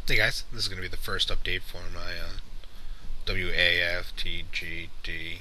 Hey guys, this is going to be the first update for my WAFTGD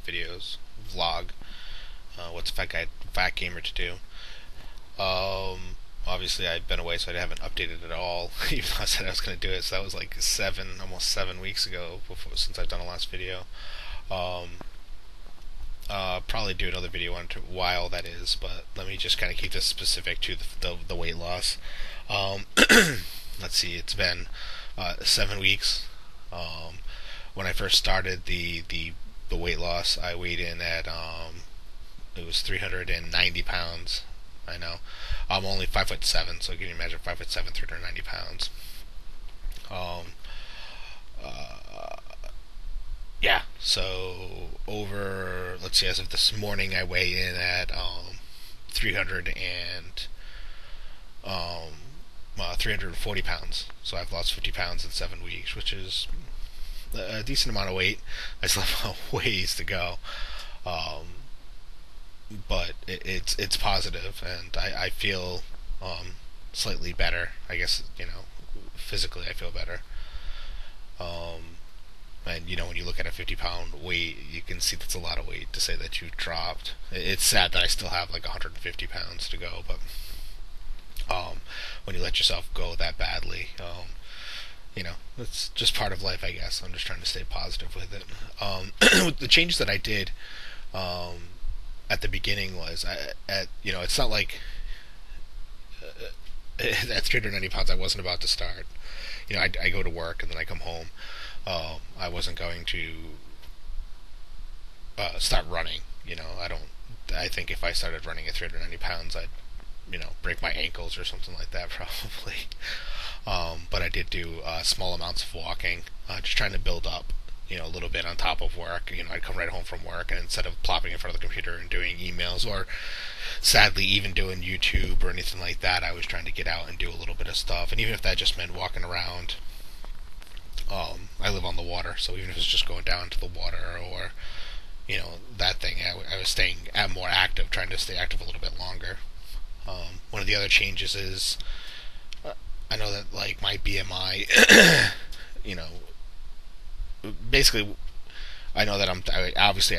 videos vlog. What's Fat Gamer to do? Obviously, I've been away, so I haven't updated at all. Even though I said I was going to do it, so that was like almost 7 weeks ago since I've done the last video. Um, Probably do another video on while that is, but let me just kind of keep this specific to the weight loss. Um, let's see, it's been 7 weeks. Um, when I first started the weight loss, I weighed in at it was 390 pounds. I know. I'm only 5'7", so can you imagine 5'7", 390 pounds? Um, uh, yeah. So over, let's see, as of this morning, I weigh in at 300 and 340 pounds. So I've lost 50 pounds in 7 weeks, which is a decent amount of weight. I still have a ways to go, um, but it's positive, and I feel slightly better. I guess physically I feel better. Um, and when you look at a 50-pound weight, you can see that's a lot of weight to say that you dropped. It's sad that I still have like 150 pounds to go, but when you let yourself go that badly, it's just part of life, I guess. I'm just trying to stay positive with it. The changes that I did at the beginning was, it's not like at 390 pounds I wasn't about to start. I go to work and then I come home. I wasn't going to start running. I don't. I think if I started running at 390 pounds, I'd break my ankles or something like that probably. But I did do small amounts of walking, just trying to build up, a little bit on top of work. I'd come right home from work, and instead of plopping in front of the computer and doing emails, or sadly even doing YouTube or anything like that, I was trying to get out and do a little bit of stuff. And even if that just meant walking around, I live on the water, so even if it's just going down to the water or that thing, I was staying more active, trying to stay active a little bit longer. One of the other changes is I know that like my BMI, you know, basically I know that obviously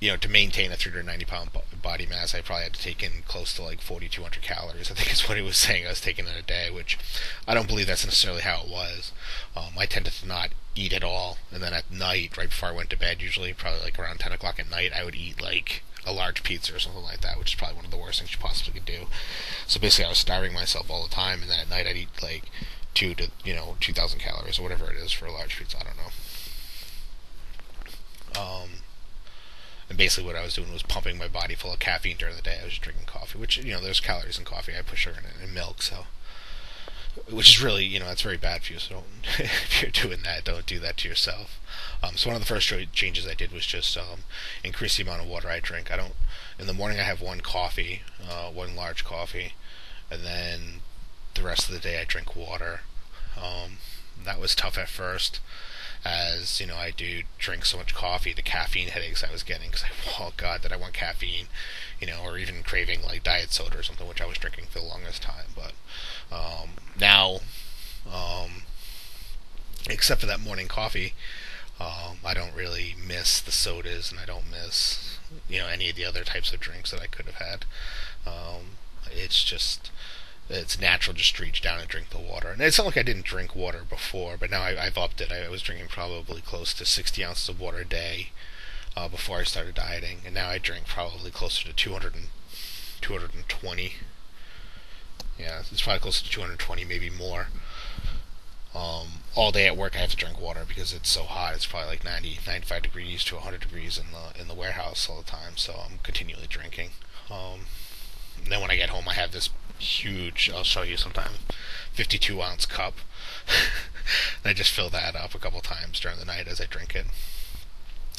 to maintain a 390-pound body mass, I probably had to take in close to like 4,200 calories. I think is what he was saying I was taking in a day, which I don't believe that's necessarily how it was. I tended to not eat at all, and then at night, right before I went to bed, usually probably like around 10 o'clock at night, I would eat like a large pizza or something like that, which is probably one of the worst things you possibly could do. So basically, I was starving myself all the time, and then at night I'd eat like 2,000 calories or whatever it is for a large pizza. I don't know. And basically, what I was doing was pumping my body full of caffeine during the day. I was just drinking coffee, which there's calories in coffee. I put sugar in it and milk, so which is really that's very bad for you. So if you're doing that, don't do that to yourself. So one of the first changes I did was just increase the amount of water I drink. I don't. In the morning, I have one coffee, one large coffee, and then the rest of the day I drink water. That was tough at first, as I do drink so much coffee. The caffeine headaches I was getting because oh god, that I want caffeine, or even craving like diet soda or something, which I was drinking for the longest time. But now, except for that morning coffee, I don't really miss the sodas, and I don't miss any of the other types of drinks that I could have had. It's just it's natural just to reach down and drink the water. And it's not like I didn't drink water before, but now I've upped it. I was drinking probably close to 60 ounces of water a day before I started dieting, and now I drink probably closer to 220. Yeah, it's probably close to 220, maybe more. All day at work, I have to drink water because it's so hot. It's probably like 90, 95 degrees to 100 degrees in the warehouse all the time. So I'm continually drinking. And then when I get home, I have this huge. I'll show you sometime. 52-ounce cup. And I just fill that up a couple times during the night as I drink it.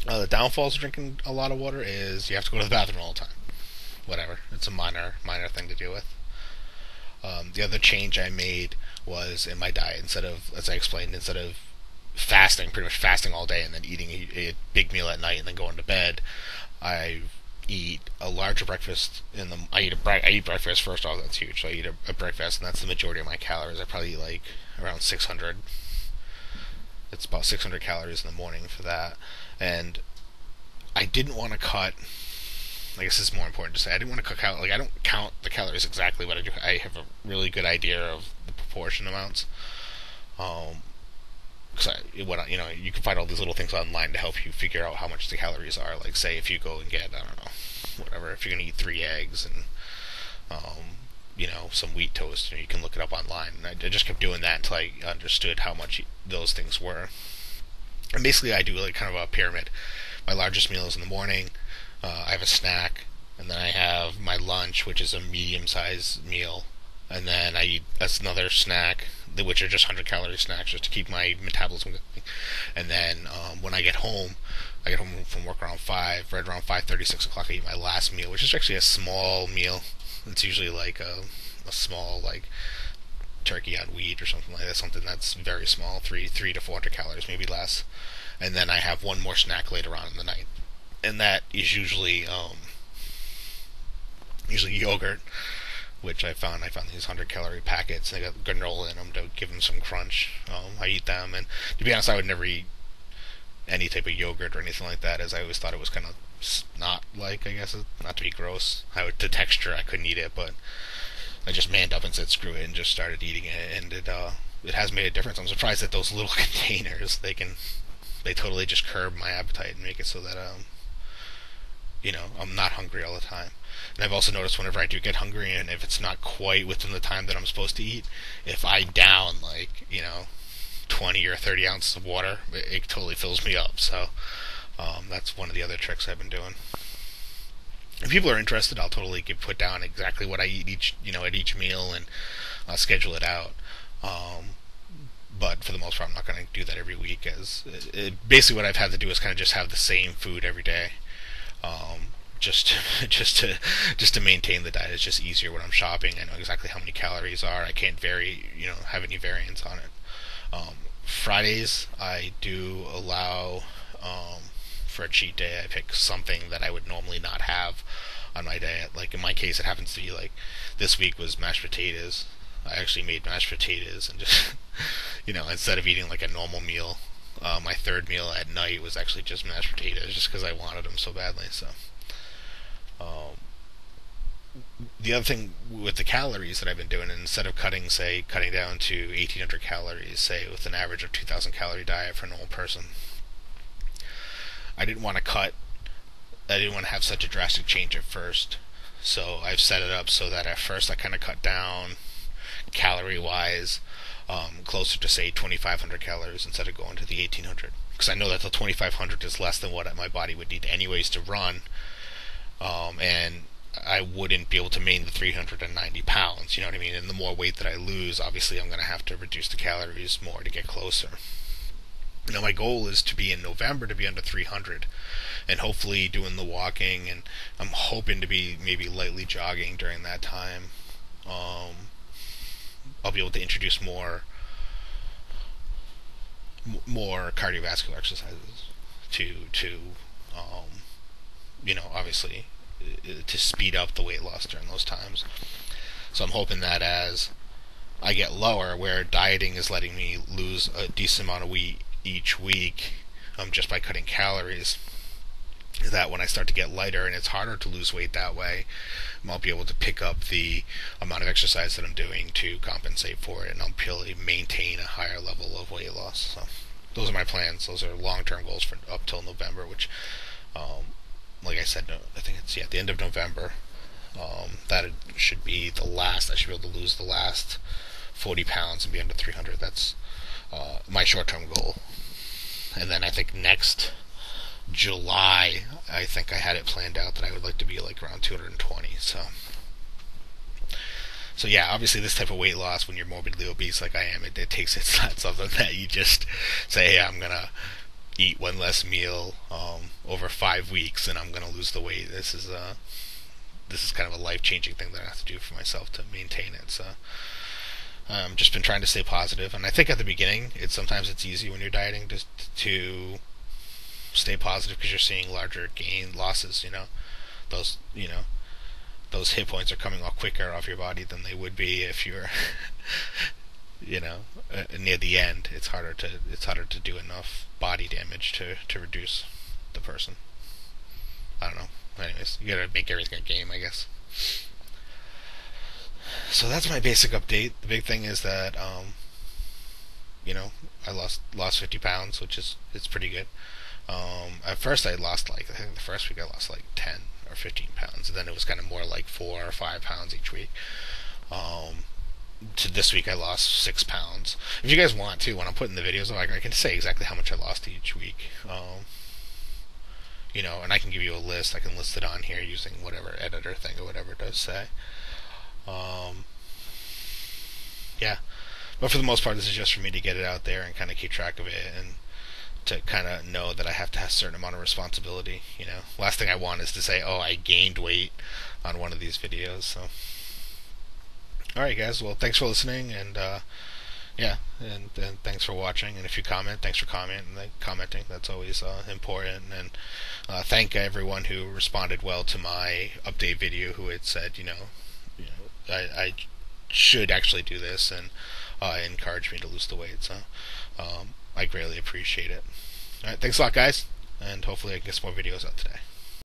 The downfalls of drinking a lot of water is you have to go to the bathroom all the time. Whatever. It's a minor thing to deal with. The other change I made was in my diet. Instead of, as I explained, instead of fasting, pretty much fasting all day and then eating a big meal at night and then going to bed, I eat a larger breakfast in the. I eat breakfast first off. That's huge. So I eat a breakfast, and that's the majority of my calories. I probably eat like around 600. It's about 600 calories in the morning for that, and I didn't want to cut. I guess it's more important to say I didn't want to cut like I don't count the calories exactly, but I have a really good idea of the proportion amounts. Um, because you can find all these little things online to help you figure out how much the calories are. Like, say, if you go and get, I don't know, whatever, if you're gonna eat 3 eggs and some wheat toast, you can look it up online. And I just kept doing that until I understood how much those things were. And basically, I do like kind of a pyramid. My largest meal is in the morning. I have a snack, and then I have my lunch, which is a medium-sized meal, and then I eat another snack, which are just 100-calorie snacks, just to keep my metabolism going. And then when I get home from work around 5, right around 5:30, 6 o'clock, I eat my last meal, which is actually a small meal. It's usually like a small, like, turkey on wheat or something like that, something that's very small, 3 to 400 calories, maybe less. And then I have one more snack later on in the night. And that is usually yogurt, which I found these 100-calorie packets. They got granola in them to give them some crunch. I eat them, and to be honest, I would never eat any type of yogurt or anything like that, as I always thought it was kind of not like, I guess, not to be gross. The texture, I couldn't eat it, but I just manned up and said screw it and just started eating it, and it has made a difference. I'm surprised that those little containers they totally just curb my appetite and make it so that I'm not hungry all the time. And I've also noticed whenever I do get hungry, and if it's not quite within the time that I'm supposed to eat, if I down 20 or 30 ounces of water, it totally fills me up. So that's one of the other tricks I've been doing. If people are interested, I'll totally put down exactly what I eat at each meal and schedule it out. But for the most part, I'm not going to do that every week. Basically what I've had to do is kind of just have the same food every day. Just to maintain the diet. It's just easier when I'm shopping. I know exactly how many calories are. I can't have any variance on it. Fridays I do allow for a cheat day. I pick something that I would normally not have on my diet. Like in my case, it happens to be like this week was mashed potatoes. I actually made mashed potatoes and just instead of eating like a normal meal, my third meal at night was actually just mashed potatoes, just because I wanted them so badly. So. The other thing with the calories that I've been doing, instead of cutting down to 1,800 calories, say with an average of 2,000 calorie diet for a normal person, I didn't want to have such a drastic change at first. So I've set it up so that at first I kind of cut down calorie wise, closer to say 2,500 calories instead of going to the 1,800, because I know that the 2,500 is less than what my body would need anyways to run. And I wouldn't be able to maintain the 390 pounds, you know what I mean? And the more weight that I lose, obviously I'm going to have to reduce the calories more to get closer. Now my goal is to be in November to be under 300, and hopefully doing the walking, and I'm hoping to be maybe lightly jogging during that time. I'll be able to introduce more cardiovascular exercises to obviously to speed up the weight loss during those times. So I'm hoping that as I get lower, where dieting is letting me lose a decent amount of weight each week, just by cutting calories, that when I start to get lighter and it's harder to lose weight that way, I'll be able to pick up the amount of exercise that I'm doing to compensate for it, and I'll purely maintain a higher level of weight loss. So those are my plans. Those are long-term goals for up till November, which like I said, I think it's at the end of November. That should be the last. I should be able to lose the last 40 pounds and be under 300. That's my short-term goal. And then I think next July, I think I had it planned out that I would like to be like around 220. So yeah, obviously this type of weight loss, when you're morbidly obese like I am, it takes, it's not something that you just say, hey, I'm gonna eat one less meal over 5 weeks and I'm gonna lose the weight. This is kind of a life-changing thing that I have to do for myself to maintain it. So just been trying to stay positive, and I think at the beginning sometimes it's easy when you're dieting to stay positive because you're seeing larger losses. those those hit points are coming off quicker off your body than they would be if you're near the end. It's harder to do enough body damage to reduce the person. I don't know. Anyways, you gotta make everything a game, I guess. So that's my basic update. The big thing is that I lost 50 pounds, which is it's pretty good. At first I lost I think the first week I lost like 10 or 15 pounds, and then it was kind of more like 4 or 5 pounds each week. To this week I lost 6 pounds. If you guys want to, when I'm putting the videos, I can say exactly how much I lost each week. And I can give you a list. I can list it on here using whatever editor thing or whatever it does say. Yeah. But for the most part, this is just for me to get it out there and kind of keep track of it, and to kind of know that I have to have a certain amount of responsibility. Last thing I want is to say, oh, I gained weight on one of these videos. So, all right, guys. Well, thanks for listening, and yeah, and thanks for watching. And if you comment, thanks for commenting. That's always important. And thank everyone who responded well to my update video, who had said, I should actually do this, and encouraged me to lose the weight. So I greatly appreciate it. All right, thanks a lot, guys, and hopefully I can get some more videos out today.